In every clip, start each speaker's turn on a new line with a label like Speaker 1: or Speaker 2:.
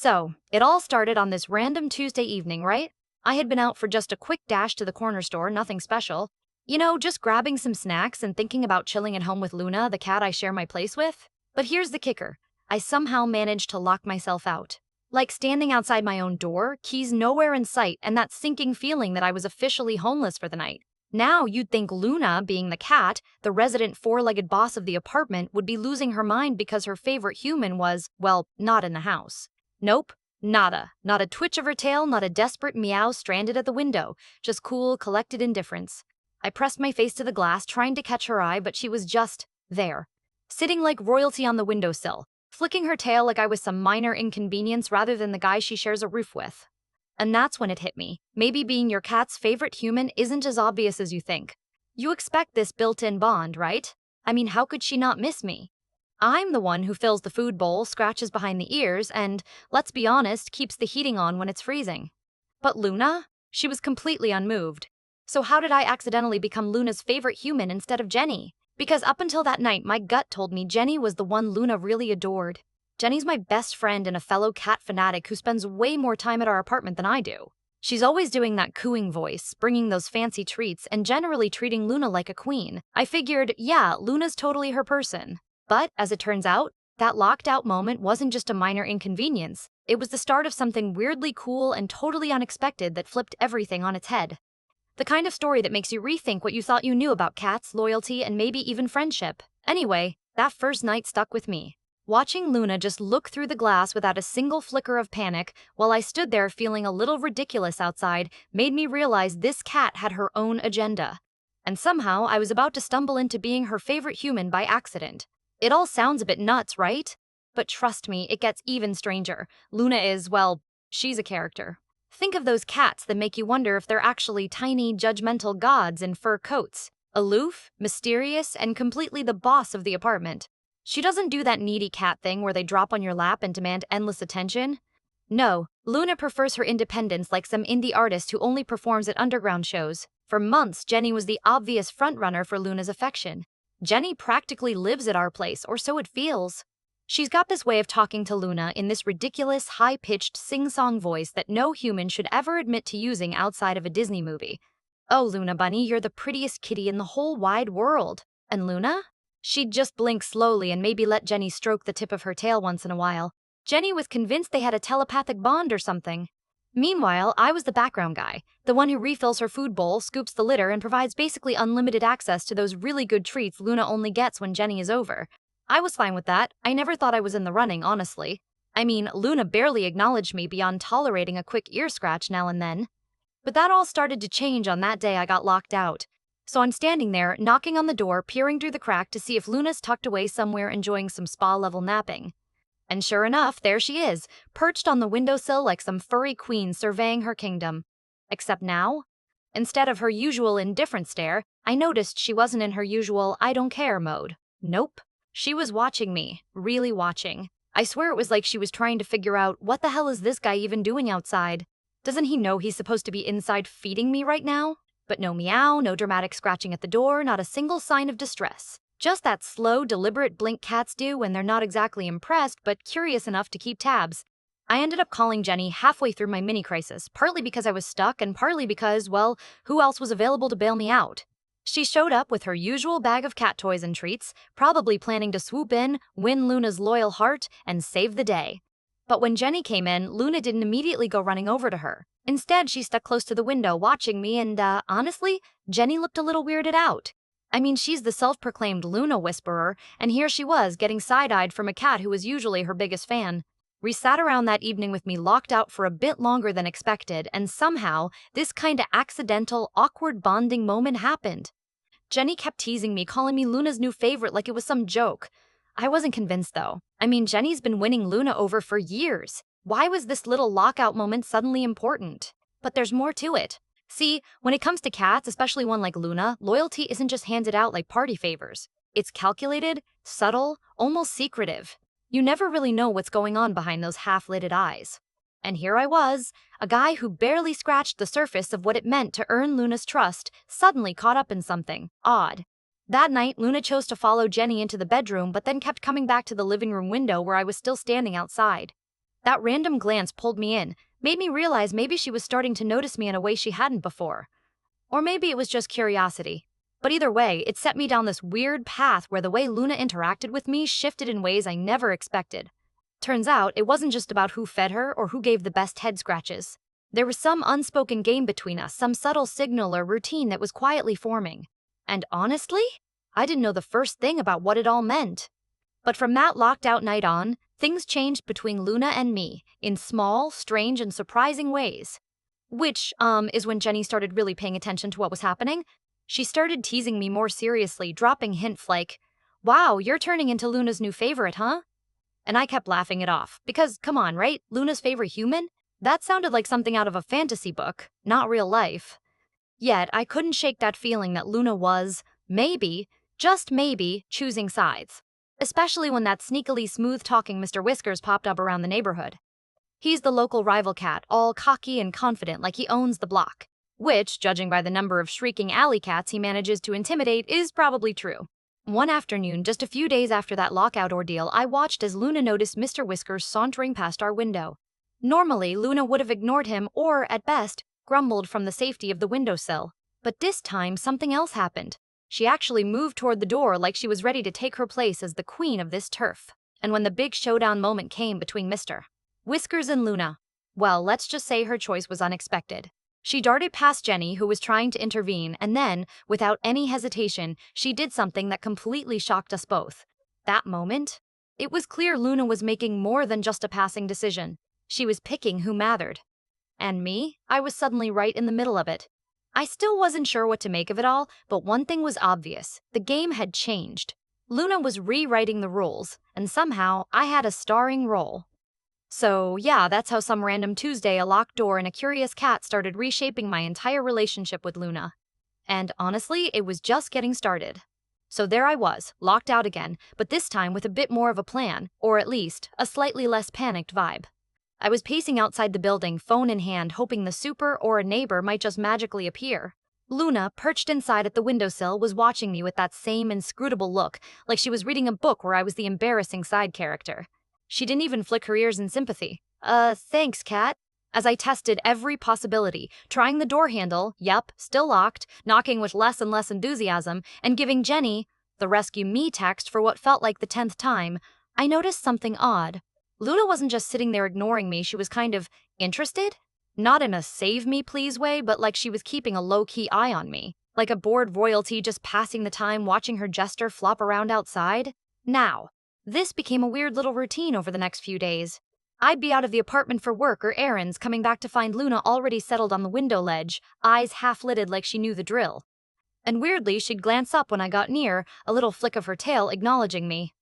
Speaker 1: So, it all started on this random Tuesday evening, right? I had been out for just a quick dash to the corner store, nothing special. Just grabbing some snacks and thinking about chilling at home with Luna, the cat I share my place with. But here's the kicker. I somehow managed to lock myself out. Like standing outside my own door, keys nowhere in sight, and that sinking feeling that I was officially homeless for the night. Now you'd think Luna, being the cat, the resident four-legged boss of the apartment, would be losing her mind because her favorite human was, well, not in the house. Nope, nada. Not a twitch of her tail, not a desperate meow stranded at the window, just cool, collected indifference. I pressed my face to the glass, trying to catch her eye, but she was just there, sitting like royalty on the windowsill, flicking her tail like I was some minor inconvenience rather than the guy she shares a roof with. And that's when it hit me. Maybe being your cat's favorite human isn't as obvious as you think. You expect this built-in bond, right? I mean, how could she not miss me? I'm the one who fills the food bowl, scratches behind the ears, and, let's be honest, keeps the heating on when it's freezing. But Luna? She was completely unmoved. So how did I accidentally become Luna's favorite human instead of Jenny? Because up until that night, my gut told me Jenny was the one Luna really adored. Jenny's my best friend and a fellow cat fanatic who spends way more time at our apartment than I do. She's always doing that cooing voice, bringing those fancy treats, and generally treating Luna like a queen. I figured, yeah, Luna's totally her person. But, as it turns out, that locked-out moment wasn't just a minor inconvenience. It was the start of something weirdly cool and totally unexpected that flipped everything on its head. The kind of story that makes you rethink what you thought you knew about cats, loyalty, and maybe even friendship. Anyway, that first night stuck with me. Watching Luna just look through the glass without a single flicker of panic, while I stood there feeling a little ridiculous outside, made me realize this cat had her own agenda. And somehow, I was about to stumble into being her favorite human by accident. It all sounds a bit nuts, right? But trust me, it gets even stranger. Luna is, well, she's a character. Think of those cats that make you wonder if they're actually tiny, judgmental gods in fur coats. Aloof, mysterious, and completely the boss of the apartment. She doesn't do that needy cat thing where they drop on your lap and demand endless attention. No, Luna prefers her independence like some indie artist who only performs at underground shows. For months, Jenny was the obvious frontrunner for Luna's affection. Jenny practically lives at our place, or so it feels. She's got this way of talking to Luna in this ridiculous, high-pitched, sing-song voice that no human should ever admit to using outside of a Disney movie. Oh, Luna Bunny, you're the prettiest kitty in the whole wide world. And Luna? She'd just blink slowly and maybe let Jenny stroke the tip of her tail once in a while. Jenny was convinced they had a telepathic bond or something. Meanwhile, I was the background guy, the one who refills her food bowl, scoops the litter, and provides basically unlimited access to those really good treats Luna only gets when Jenny is over. I was fine with that. I never thought I was in the running, honestly. I mean, Luna barely acknowledged me beyond tolerating a quick ear scratch now and then. But that all started to change on that day I got locked out. So I'm standing there, knocking on the door, peering through the crack to see if Luna's tucked away somewhere enjoying some spa-level napping. And sure enough, there she is, perched on the windowsill like some furry queen surveying her kingdom. Except now, instead of her usual indifferent stare, I noticed she wasn't in her usual I don't care mode. Nope. She was watching me, really watching. I swear it was like she was trying to figure out, what the hell is this guy even doing outside? Doesn't he know he's supposed to be inside feeding me right now? But no meow, no dramatic scratching at the door, not a single sign of distress. Just that slow, deliberate blink cats do when they're not exactly impressed but curious enough to keep tabs. I ended up calling Jenny halfway through my mini-crisis, partly because I was stuck and partly because, well, who else was available to bail me out? She showed up with her usual bag of cat toys and treats, probably planning to swoop in, win Luna's loyal heart, and save the day. But when Jenny came in, Luna didn't immediately go running over to her. Instead, she stuck close to the window watching me and, honestly, Jenny looked a little weirded out. I mean, she's the self-proclaimed Luna whisperer, and here she was getting side-eyed from a cat who was usually her biggest fan. We sat around that evening with me locked out for a bit longer than expected, and somehow, this kinda accidental, awkward bonding moment happened. Jenny kept teasing me, calling me Luna's new favorite like it was some joke. I wasn't convinced, though. I mean, Jenny's been winning Luna over for years. Why was this little lockout moment suddenly important? But there's more to it. See, when it comes to cats, especially one like Luna, loyalty isn't just handed out like party favors. It's calculated, subtle, almost secretive. You never really know what's going on behind those half-lidded eyes. And here I was, a guy who barely scratched the surface of what it meant to earn Luna's trust, suddenly caught up in something odd. That night, Luna chose to follow Jenny into the bedroom but then kept coming back to the living room window where I was still standing outside. That random glance pulled me in, made me realize maybe she was starting to notice me in a way she hadn't before. Or maybe it was just curiosity. But either way, it set me down this weird path where the way Luna interacted with me shifted in ways I never expected. Turns out, it wasn't just about who fed her or who gave the best head scratches. There was some unspoken game between us, some subtle signal or routine that was quietly forming. And honestly, I didn't know the first thing about what it all meant. But from that locked out night on, things changed between Luna and me in small, strange, and surprising ways. Which, is when Jenny started really paying attention to what was happening. She started teasing me more seriously, dropping hints like, "Wow, you're turning into Luna's new favorite, huh?" And I kept laughing it off, because, come on, right? Luna's favorite human? That sounded like something out of a fantasy book, not real life. Yet, I couldn't shake that feeling that Luna was, maybe, just maybe, choosing sides. Especially when that sneakily smooth-talking Mr. Whiskers popped up around the neighborhood. He's the local rival cat, all cocky and confident like he owns the block. Which, judging by the number of shrieking alley cats he manages to intimidate, is probably true. One afternoon, just a few days after that lockout ordeal, I watched as Luna noticed Mr. Whiskers sauntering past our window. Normally, Luna would have ignored him or, at best, grumbled from the safety of the windowsill. But this time, something else happened. She actually moved toward the door like she was ready to take her place as the queen of this turf. And when the big showdown moment came between Mr. Whiskers and Luna, well, let's just say her choice was unexpected. She darted past Jenny, who was trying to intervene, and then, without any hesitation, she did something that completely shocked us both. That moment, it was clear Luna was making more than just a passing decision. She was picking who mattered. And me? I was suddenly right in the middle of it. I still wasn't sure what to make of it all, but one thing was obvious. The game had changed. Luna was rewriting the rules, and somehow I had a starring role. So, yeah, that's how some random Tuesday a locked door and a curious cat started reshaping my entire relationship with Luna. And honestly, it was just getting started. So there I was, locked out again, but this time with a bit more of a plan, or at least, a slightly less panicked vibe. I was pacing outside the building, phone in hand, hoping the super or a neighbor might just magically appear. Luna, perched inside at the windowsill, was watching me with that same inscrutable look, like she was reading a book where I was the embarrassing side character. She didn't even flick her ears in sympathy. Thanks, cat." As I tested every possibility, trying the door handle, yep, still locked, knocking with less and less enthusiasm, and giving Jenny the rescue me text for what felt like the 10th time, I noticed something odd. Luna wasn't just sitting there ignoring me, she was kind of interested? Not in a save me please way, but like she was keeping a low-key eye on me. Like a bored royalty just passing the time watching her jester flop around outside. Now, this became a weird little routine over the next few days. I'd be out of the apartment for work or errands, coming back to find Luna already settled on the window ledge, eyes half-lidded like she knew the drill. And weirdly, she'd glance up when I got near, a little flick of her tail acknowledging me.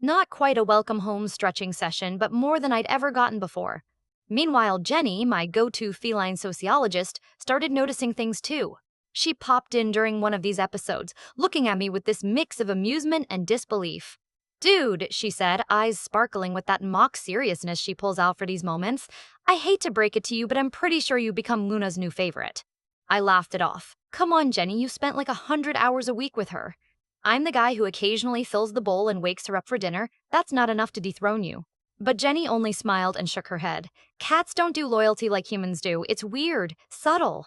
Speaker 1: Not quite a welcome home stretching session, but more than I'd ever gotten before. Meanwhile, Jenny, my go-to feline sociologist, started noticing things too. She popped in during one of these episodes, looking at me with this mix of amusement and disbelief. "Dude," she said, eyes sparkling with that mock seriousness she pulls out for these moments, "I hate to break it to you, but I'm pretty sure you become Luna's new favorite." I laughed it off. "Come on, Jenny, you spent like 100 hours a week with her. I'm the guy who occasionally fills the bowl and wakes her up for dinner. That's not enough to dethrone you." But Jenny only smiled and shook her head. "Cats don't do loyalty like humans do. It's weird, subtle.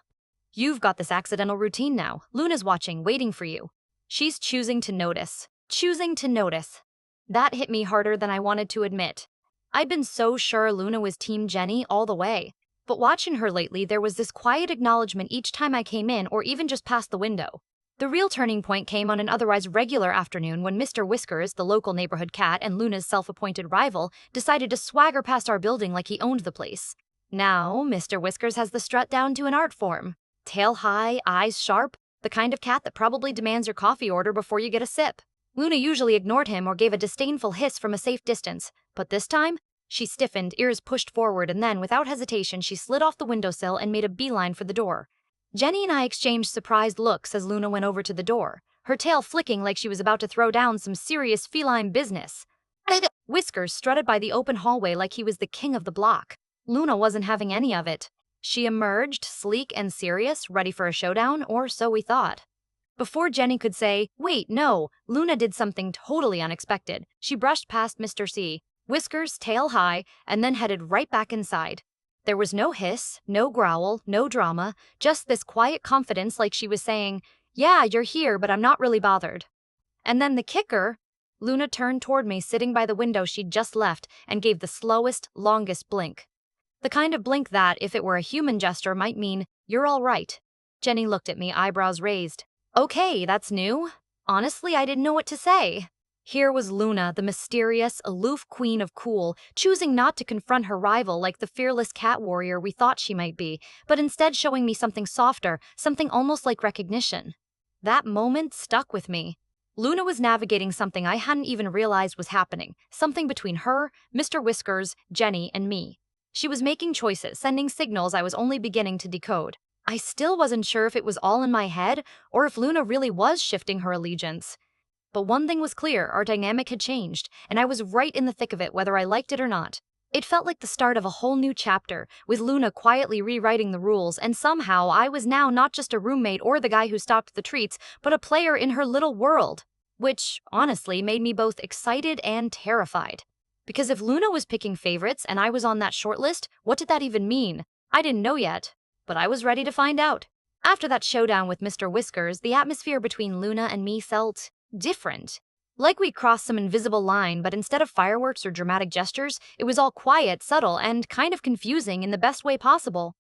Speaker 1: You've got this accidental routine now. Luna's watching, waiting for you. She's choosing to notice. Choosing to notice." That hit me harder than I wanted to admit. I'd been so sure Luna was Team Jenny all the way. But watching her lately, there was this quiet acknowledgement each time I came in or even just past the window. The real turning point came on an otherwise regular afternoon when Mr. Whiskers, the local neighborhood cat and Luna's self-appointed rival, decided to swagger past our building like he owned the place. Now, Mr. Whiskers has the strut down to an art form. Tail high, eyes sharp, the kind of cat that probably demands your coffee order before you get a sip. Luna usually ignored him or gave a disdainful hiss from a safe distance, but this time, she stiffened, ears pushed forward, and then, without hesitation, she slid off the windowsill and made a beeline for the door. Jenny and I exchanged surprised looks as Luna went over to the door, her tail flicking like she was about to throw down some serious feline business. Whiskers strutted by the open hallway like he was the king of the block. Luna wasn't having any of it. She emerged, sleek and serious, ready for a showdown, or so we thought. Before Jenny could say, "Wait, no," Luna did something totally unexpected. She brushed past Mr. C. Whiskers tail high, and then headed right back inside. There was no hiss, no growl, no drama, just this quiet confidence like she was saying, "Yeah, you're here, but I'm not really bothered." And then the kicker, Luna turned toward me sitting by the window she'd just left and gave the slowest, longest blink. The kind of blink that, if it were a human gesture, might mean, "You're all right." Jenny looked at me, eyebrows raised. Okay, that's new. Honestly, I didn't know what to say. Here was Luna, the mysterious, aloof queen of cool, choosing not to confront her rival like the fearless cat warrior we thought she might be, but instead showing me something softer, something almost like recognition. That moment stuck with me. Luna was navigating something I hadn't even realized was happening, something between her, Mr. Whiskers, Jenny, and me. She was making choices, sending signals I was only beginning to decode. I still wasn't sure if it was all in my head or if Luna really was shifting her allegiance. But one thing was clear, our dynamic had changed, and I was right in the thick of it whether I liked it or not. It felt like the start of a whole new chapter, with Luna quietly rewriting the rules, and somehow I was now not just a roommate or the guy who stocked the treats, but a player in her little world. Which, honestly, made me both excited and terrified. Because if Luna was picking favorites and I was on that shortlist, what did that even mean? I didn't know yet, but I was ready to find out. After that showdown with Mr. Whiskers, the atmosphere between Luna and me felt different. Like we'd crossed some invisible line, but instead of fireworks or dramatic gestures, it was all quiet, subtle, and kind of confusing in the best way possible.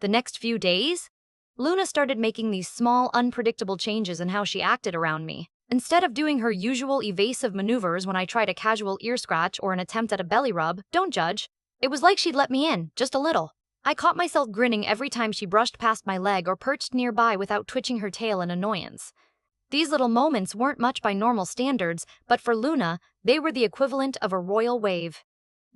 Speaker 1: The next few days, Luna started making these small, unpredictable changes in how she acted around me. Instead of doing her usual evasive maneuvers when I tried a casual ear scratch or an attempt at a belly rub, don't judge, it was like she'd let me in, just a little. I caught myself grinning every time she brushed past my leg or perched nearby without twitching her tail in annoyance. These little moments weren't much by normal standards, but for Luna, they were the equivalent of a royal wave.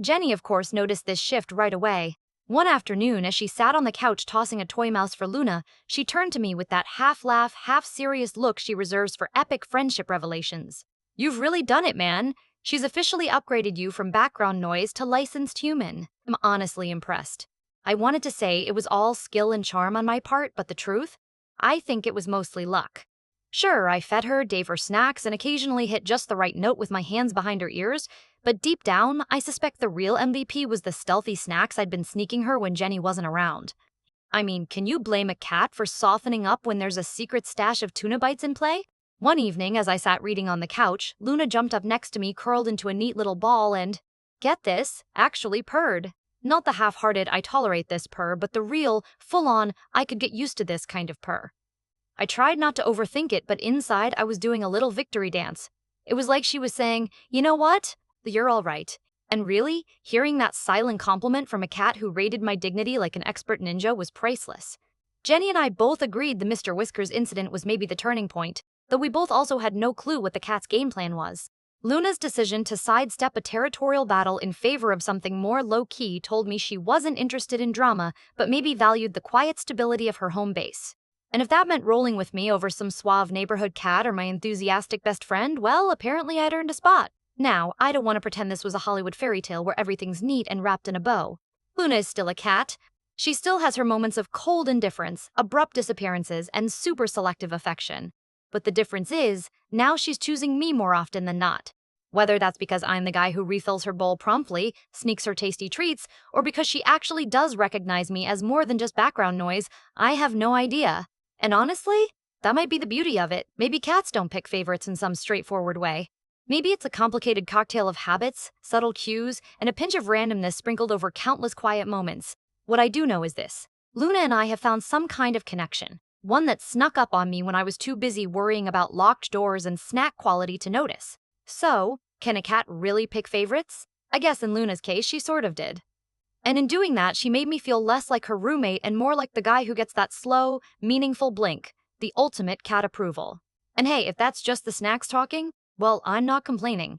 Speaker 1: Jenny, of course, noticed this shift right away. One afternoon, as she sat on the couch tossing a toy mouse for Luna, she turned to me with that half-laugh, half-serious look she reserves for epic friendship revelations. "You've really done it, man. She's officially upgraded you from background noise to licensed human." I'm honestly impressed. I wanted to say it was all skill and charm on my part, but the truth? I think it was mostly luck. Sure, I fed her, gave her snacks, and occasionally hit just the right note with my hands behind her ears, but deep down, I suspect the real MVP was the stealthy snacks I'd been sneaking her when Jenny wasn't around. I mean, can you blame a cat for softening up when there's a secret stash of tuna bites in play? One evening, as I sat reading on the couch, Luna jumped up next to me, curled into a neat little ball, and, get this, actually purred. Not the half-hearted, "I tolerate this" purr, but the real, full-on, "I could get used to this" kind of purr. I tried not to overthink it, but inside I was doing a little victory dance. It was like she was saying, "You know what? You're all right." And really, hearing that silent compliment from a cat who rated my dignity like an expert ninja was priceless. Jenny and I both agreed the Mr. Whiskers incident was maybe the turning point, though we both also had no clue what the cat's game plan was. Luna's decision to sidestep a territorial battle in favor of something more low-key told me she wasn't interested in drama, but maybe valued the quiet stability of her home base. And if that meant rolling with me over some suave neighborhood cat or my enthusiastic best friend, well, apparently I'd earned a spot. Now, I don't want to pretend this was a Hollywood fairy tale where everything's neat and wrapped in a bow. Luna is still a cat. She still has her moments of cold indifference, abrupt disappearances, and super selective affection. But the difference is, now she's choosing me more often than not. Whether that's because I'm the guy who refills her bowl promptly, sneaks her tasty treats, or because she actually does recognize me as more than just background noise, I have no idea. And honestly, that might be the beauty of it. Maybe cats don't pick favorites in some straightforward way. Maybe it's a complicated cocktail of habits, subtle cues, and a pinch of randomness sprinkled over countless quiet moments. What I do know is this. Luna and I have found some kind of connection. One that snuck up on me when I was too busy worrying about locked doors and snack quality to notice. So, can a cat really pick favorites? I guess in Luna's case, she sort of did. And in doing that, she made me feel less like her roommate and more like the guy who gets that slow, meaningful blink, the ultimate cat approval. And hey, if that's just the snacks talking, well, I'm not complaining.